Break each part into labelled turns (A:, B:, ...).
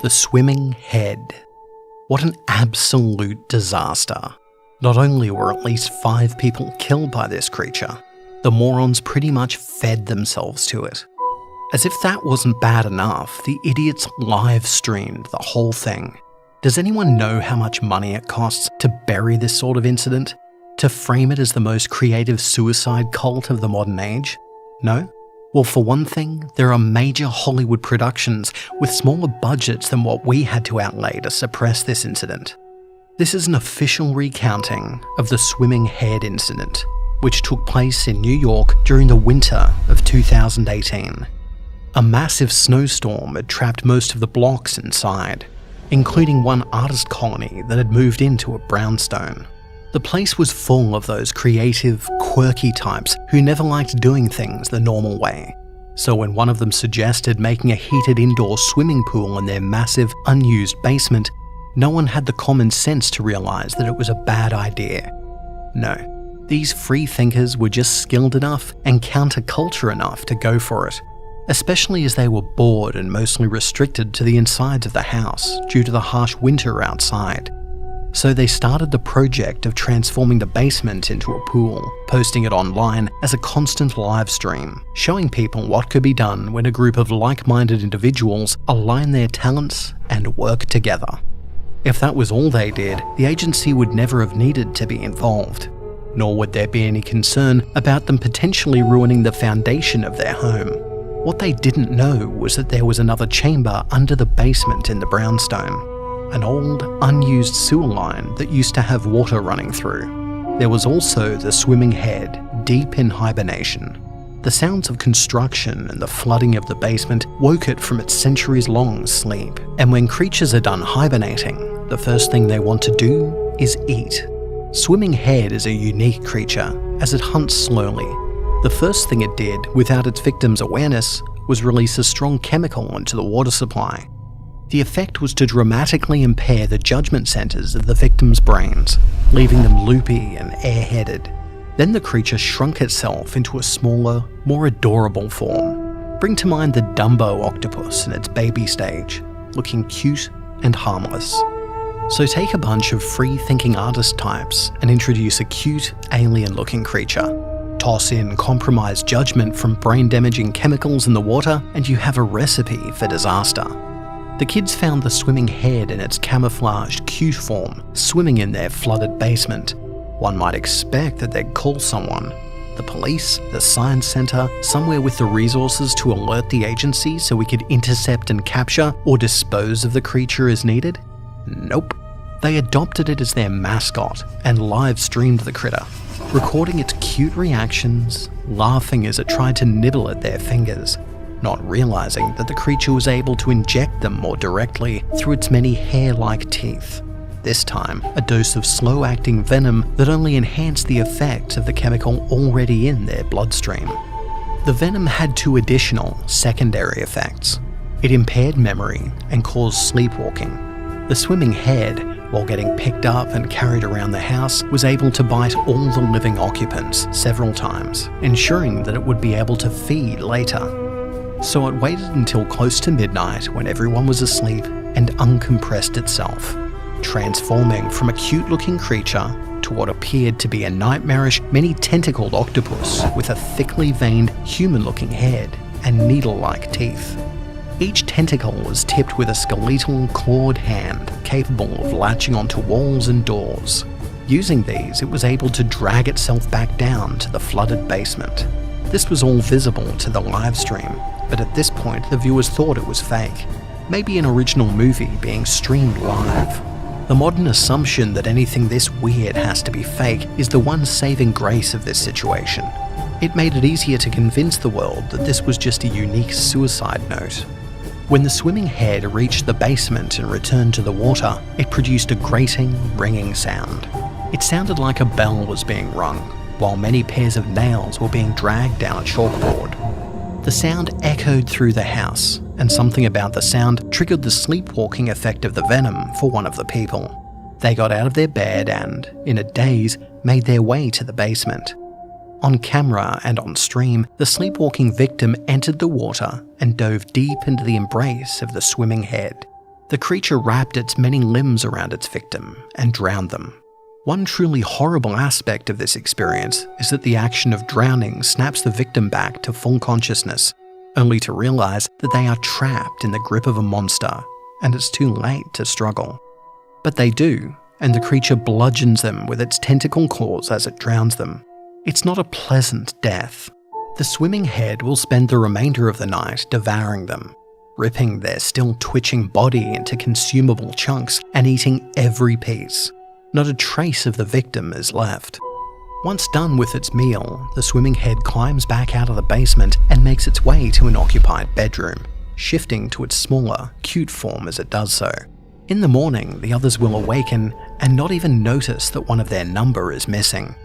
A: The swimming head. What an absolute disaster. Not only were at least 5 people killed by this creature, the morons pretty much fed themselves to it. As if that wasn't bad enough, the idiots live streamed the whole thing. Does anyone know how much money it costs to bury this sort of incident? To frame it as the most creative suicide cult of the modern age? No? Well, for one thing, there are major Hollywood productions with smaller budgets than what we had to outlay to suppress this incident. This is an official recounting of the swimming head incident, which took place in New York during the winter of 2018. A massive snowstorm had trapped most of the blocks inside, including one artist colony that had moved into a brownstone. The place was full of those creative, quirky types who never liked doing things the normal way. So when one of them suggested making a heated indoor swimming pool in their massive, unused basement, no one had the common sense to realize that it was a bad idea. No, these free thinkers were just skilled enough and counterculture enough to go for it, especially as they were bored and mostly restricted to the insides of the house due to the harsh winter outside. So they started the project of transforming the basement into a pool, posting it online as a constant live stream, showing people what could be done when a group of like-minded individuals align their talents and work together. If that was all they did, the agency would never have needed to be involved, nor would there be any concern about them potentially ruining the foundation of their home. What they didn't know was that there was another chamber under the basement in the brownstone. An old, unused sewer line that used to have water running through. There was also the swimming head, deep in hibernation. The sounds of construction and the flooding of the basement woke it from its centuries-long sleep. And when creatures are done hibernating, the first thing they want to do is eat. Swimming head is a unique creature, as it hunts slowly. The first thing it did, without its victim's awareness, was release a strong chemical into the water supply. The effect was to dramatically impair the judgment centers of the victims' brains, leaving them loopy and airheaded. Then the creature shrunk itself into a smaller, more adorable form. Bring to mind the Dumbo octopus in its baby stage, looking cute and harmless. So take a bunch of free-thinking artist types and introduce a cute, alien-looking creature. Toss in compromised judgment from brain-damaging chemicals in the water, and you have a recipe for disaster. The kids found the swimming head in its camouflaged, cute form, swimming in their flooded basement. One might expect that they'd call someone. The police, the science center, somewhere with the resources to alert the agency so we could intercept and capture or dispose of the creature as needed? Nope. They adopted it as their mascot and live-streamed the critter, recording its cute reactions, laughing as it tried to nibble at their fingers, not realizing that the creature was able to inject them more directly through its many hair-like teeth. This time, a dose of slow-acting venom that only enhanced the effects of the chemical already in their bloodstream. The venom had 2 additional, secondary effects. It impaired memory and caused sleepwalking. The swimming head, while getting picked up and carried around the house, was able to bite all the living occupants several times, ensuring that it would be able to feed later. So it waited until close to midnight when everyone was asleep and uncompressed itself, transforming from a cute-looking creature to what appeared to be a nightmarish, many-tentacled octopus with a thickly veined, human-looking head and needle-like teeth. Each tentacle was tipped with a skeletal, clawed hand capable of latching onto walls and doors. Using these, it was able to drag itself back down to the flooded basement. This was all visible to the live stream, but at this point the viewers thought it was fake. Maybe an original movie being streamed live. The modern assumption that anything this weird has to be fake is the one saving grace of this situation. It made it easier to convince the world that this was just a unique suicide note. When the swimming head reached the basement and returned to the water, it produced a grating, ringing sound. It sounded like a bell was being rung, while many pairs of nails were being dragged down a chalkboard. The sound echoed through the house, and something about the sound triggered the sleepwalking effect of the venom for one of the people. They got out of their bed and, in a daze, made their way to the basement. On camera and on stream, the sleepwalking victim entered the water and dove deep into the embrace of the swimming head. The creature wrapped its many limbs around its victim and drowned them. One truly horrible aspect of this experience is that the action of drowning snaps the victim back to full consciousness, only to realize that they are trapped in the grip of a monster and it's too late to struggle. But they do, and the creature bludgeons them with its tentacle claws as it drowns them. It's not a pleasant death. The swimming head will spend the remainder of the night devouring them, ripping their still twitching body into consumable chunks and eating every piece. Not a trace of the victim is left. Once done with its meal, the swimming head climbs back out of the basement and makes its way to an occupied bedroom, shifting to its smaller, cute form as it does so. In the morning, the others will awaken and not even notice that one of their number is missing.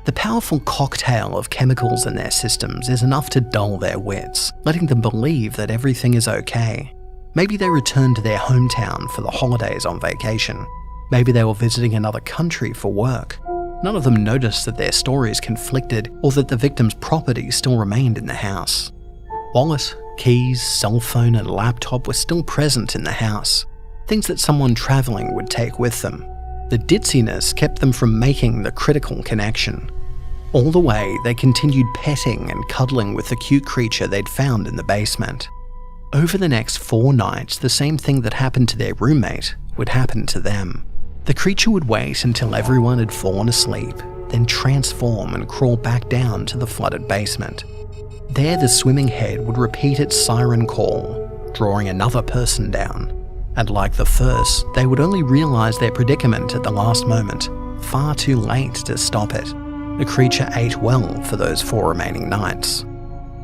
A: The powerful cocktail of chemicals in their systems is enough to dull their wits, letting them believe that everything is okay. Maybe they returned to their hometown for the holidays on vacation. Maybe they were visiting another country for work. None of them noticed that their stories conflicted or that the victim's property still remained in the house. Wallet, keys, cell phone and laptop were still present in the house, things that someone traveling would take with them. The ditziness kept them from making the critical connection. All the way, they continued petting and cuddling with the cute creature they'd found in the basement. Over the next 4 nights, the same thing that happened to their roommate would happen to them. The creature would wait until everyone had fallen asleep, then transform and crawl back down to the flooded basement. There, the swimming head would repeat its siren call, drawing another person down. And like the first, they would only realize their predicament at the last moment, far too late to stop it. The creature ate well for those 4 remaining nights.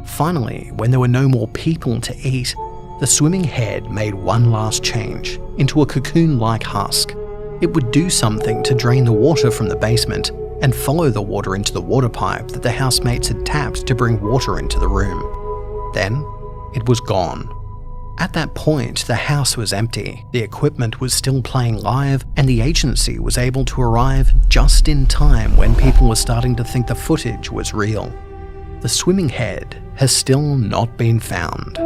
A: Finally, when there were no more people to eat, the swimming head made one last change into a cocoon-like husk. It would do something to drain the water from the basement and follow the water into the water pipe that the housemates had tapped to bring water into the room. Then, it was gone. At that point, the house was empty, the equipment was still playing live, and the agency was able to arrive just in time when people were starting to think the footage was real. The swimming head has still not been found.